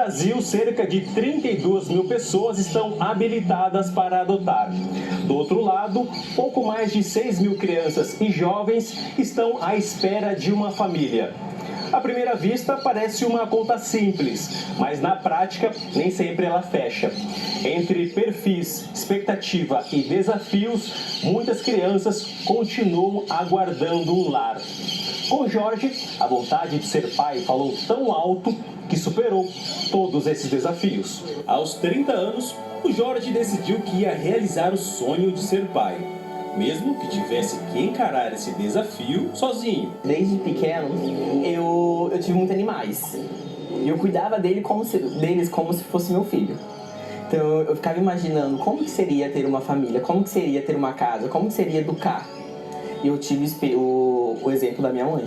Brasil, cerca de 32 mil pessoas estão habilitadas para adotar. Do outro lado, pouco mais de 6 mil crianças e jovens estão à espera de uma família. À primeira vista, parece uma conta simples, mas na prática, nem sempre ela fecha. Entre perfis, expectativa e desafios, muitas crianças continuam aguardando um lar. Com Jorge, a vontade de ser pai falou tão alto que superou todos esses desafios. Aos 30 anos, o Jorge decidiu que ia realizar o sonho de ser pai, mesmo que tivesse que encarar esse desafio sozinho. Desde pequeno, eu tive muitos animais. E eu cuidava deles como se fosse meu filho. Então eu ficava imaginando como que seria ter uma família, como que seria ter uma casa, como que seria educar. E eu tive o exemplo da minha mãe,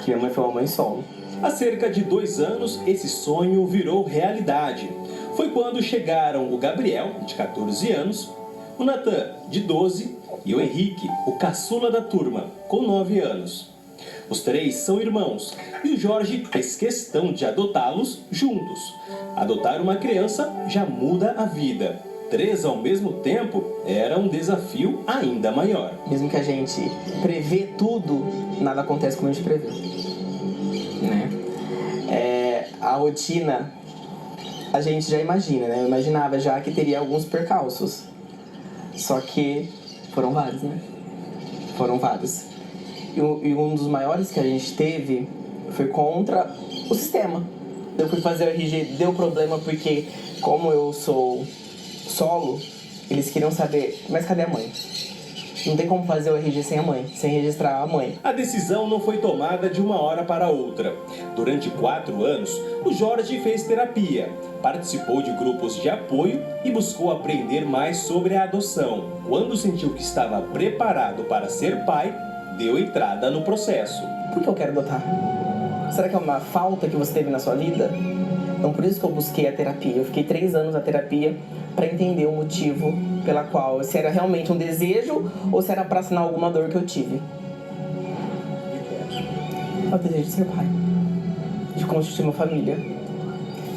que minha mãe foi uma mãe solo. Há cerca de 2 anos, esse sonho virou realidade. Foi quando chegaram o Gabriel, de 14 anos, o Natan, de 12, e o Henrique, o caçula da turma, com 9 anos. Os 3 são irmãos e o Jorge fez questão de adotá-los juntos. Adotar uma criança já muda a vida. 3 ao mesmo tempo era um desafio ainda maior. Mesmo que a gente prevê tudo, nada acontece como a gente prevê. Né? A rotina, a gente já imagina, né? Eu imaginava já que teria alguns percalços. Só que foram vários, né? Foram vários. E um dos maiores que a gente teve foi contra o sistema. Eu fui fazer o RG, deu problema porque, como eu sou solo, eles queriam saber, mas cadê a mãe? Não tem como fazer o RG sem a mãe, sem registrar a mãe. A decisão não foi tomada de uma hora para outra. Durante 4 anos, o Jorge fez terapia, participou de grupos de apoio e buscou aprender mais sobre a adoção. Quando sentiu que estava preparado para ser pai, deu entrada no processo. Por que eu quero adotar? Será que é uma falta que você teve na sua vida? Então por isso que eu busquei a terapia. Eu fiquei 3 anos na terapia para entender o motivo pela qual, se era realmente um desejo ou se era para sanar alguma dor que eu tive. É o desejo de ser pai, de constituir uma família.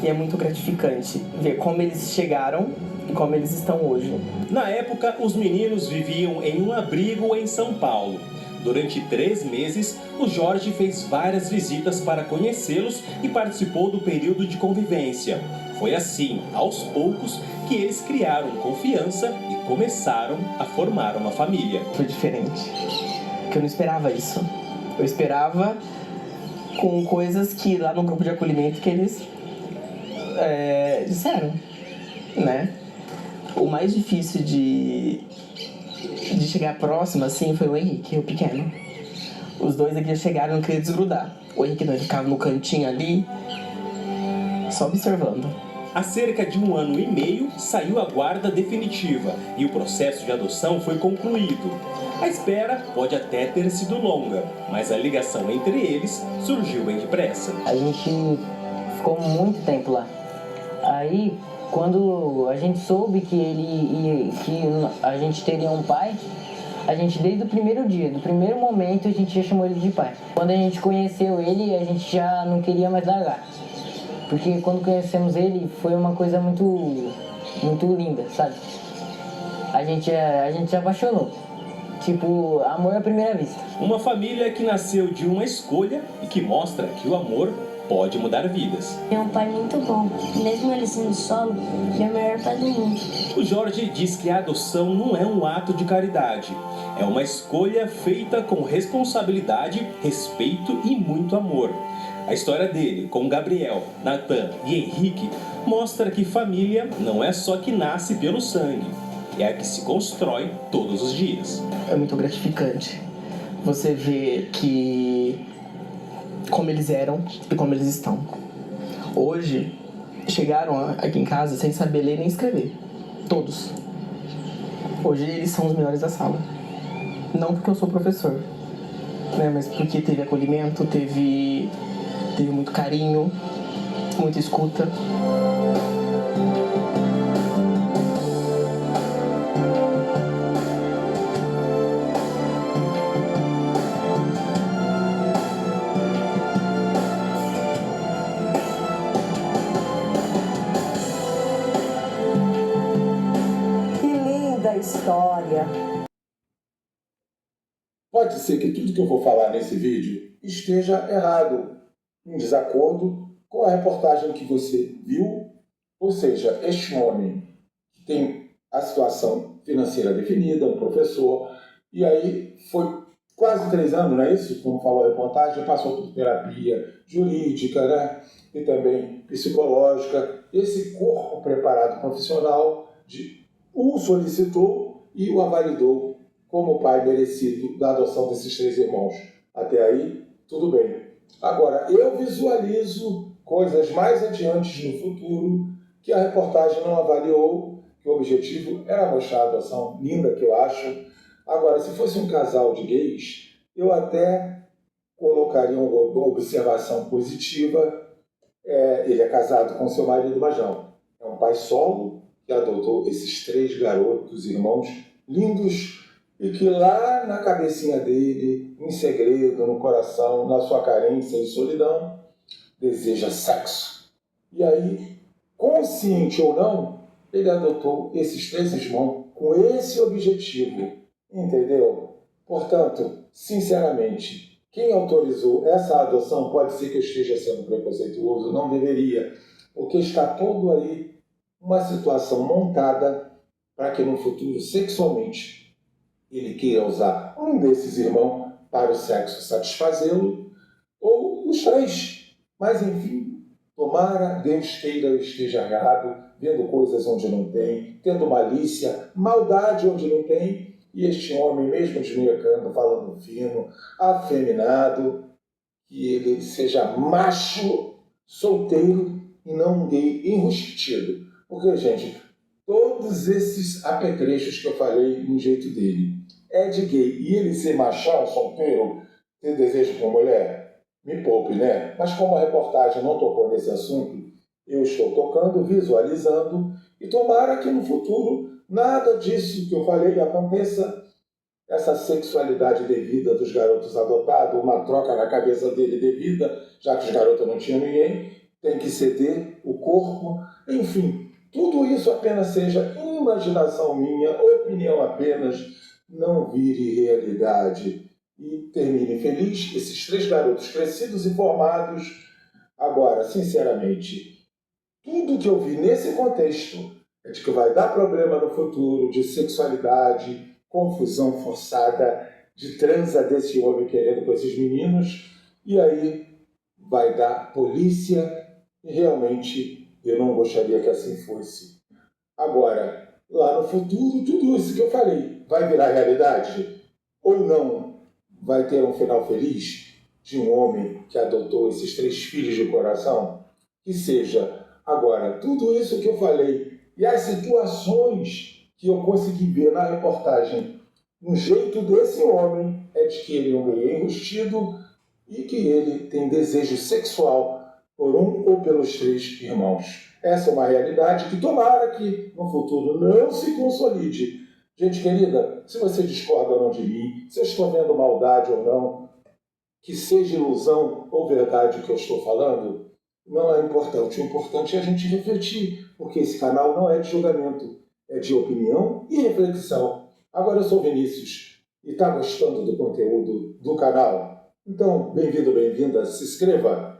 E é muito gratificante ver como eles chegaram e como eles estão hoje. Na época, os meninos viviam em um abrigo em São Paulo. Durante 3 meses, o Jorge fez várias visitas para conhecê-los e participou do período de convivência. Foi assim, aos poucos, que eles criaram confiança e começaram a formar uma família. Foi diferente, porque eu não esperava isso. Eu esperava com coisas que lá no grupo de acolhimento que eles disseram, né? O mais difícil de chegar próximo, assim, foi o Henrique, o pequeno. Os dois aqui já chegaram e não queriam desgrudar. O Henrique não, ficava no cantinho ali, só observando. Há cerca de 1 ano e meio, saiu a guarda definitiva e o processo de adoção foi concluído. A espera pode até ter sido longa, mas a ligação entre eles surgiu bem depressa. A gente ficou muito tempo lá. Aí, quando a gente soube que a gente teria um pai, a gente desde o primeiro dia, do primeiro momento, a gente já chamou ele de pai. Quando a gente conheceu ele, a gente já não queria mais largar. Porque quando conhecemos ele, foi uma coisa muito linda, sabe? A gente se apaixonou. Tipo, amor à primeira vista. Uma família que nasceu de uma escolha e que mostra que o amor pode mudar vidas. É um pai muito bom. Mesmo ele sendo solo, ele é o melhor pai do mundo. O Jorge diz que a adoção não é um ato de caridade. É uma escolha feita com responsabilidade, respeito e muito amor. A história dele, com Gabriel, Natan e Henrique, mostra que família não é só que nasce pelo sangue, é a que se constrói todos os dias. É muito gratificante você ver que como eles eram e como eles estão. Hoje, chegaram aqui em casa sem saber ler nem escrever. Todos. Hoje eles são os melhores da sala. Não porque eu sou professor, né, mas porque teve acolhimento, teve muito carinho, muita escuta. toda a história. Pode ser que tudo que eu vou falar nesse vídeo esteja errado, em desacordo com a reportagem que você viu. Ou seja, este homem que tem a situação financeira definida, um professor, e aí foi quase 3 anos, não é isso? Como falou a reportagem, passou por terapia jurídica, né? E também psicológica. Esse corpo preparado profissional o solicitou e o avalidou como pai merecido da adoção desses 3 irmãos. Até aí, tudo bem. Agora, eu visualizo coisas mais adiante no futuro que a reportagem não avaliou, que o objetivo era mostrar a adoção linda, que eu acho. Agora, se fosse um casal de gays, eu até colocaria uma observação positiva. Ele é casado com seu marido Majão. É um pai solo que adotou esses 3 garotos, irmãos lindos, e que lá na cabecinha dele, em segredo, no coração, na sua carência e solidão, deseja sexo. E aí, consciente ou não, ele adotou esses 3 irmãos com esse objetivo, entendeu? Portanto, sinceramente, quem autorizou essa adoção, pode ser que eu esteja sendo preconceituoso, não deveria, porque está todo aí uma situação montada para que no futuro, sexualmente, ele queira usar um desses irmãos para o sexo satisfazê-lo, ou os 3. Mas, enfim, tomara Deus queira eu esteja errado, vendo coisas onde não tem, tendo malícia, maldade onde não tem, e este homem, mesmo desmiocando, falando fino, afeminado, que ele seja macho, solteiro e não um gay enrustido. Porque, gente, todos esses apetrechos que eu falei no jeito dele, é de gay e ele ser machão, solteiro, ter desejo por mulher, me poupe, né? Mas como a reportagem não tocou nesse assunto, eu estou tocando, visualizando, e tomara que no futuro nada disso que eu falei aconteça. Essa sexualidade devida dos garotos adotados, uma troca na cabeça dele devida, já que os garotos não tinham ninguém, tem que ceder o corpo, enfim, tudo isso apenas seja imaginação minha, opinião apenas, não vire realidade. E termine feliz, esses 3 garotos crescidos e formados. Agora, sinceramente, tudo que eu vi nesse contexto é de que vai dar problema no futuro, de sexualidade, confusão forçada, de transa desse homem querendo com esses meninos, e aí vai dar polícia, e realmente eu não gostaria que assim fosse. Agora, lá no futuro, tudo isso que eu falei vai virar realidade? Ou não? Vai ter um final feliz de um homem que adotou esses 3 filhos de coração? Que seja. Agora, tudo isso que eu falei e as situações que eu consegui ver na reportagem, no jeito desse homem, é de que ele é um gay enrustido e que ele tem desejo sexual por um ou pelos 3 irmãos. Essa é uma realidade que tomara que no futuro não se consolide. Gente querida, se você discorda ou não de mim, se eu estou vendo maldade ou não, que seja ilusão ou verdade o que eu estou falando, não é importante. O importante é a gente refletir, porque esse canal não é de julgamento, é de opinião e reflexão. Agora eu sou Vinícius e está gostando do conteúdo do canal? Então, bem-vindo, bem-vinda, se inscreva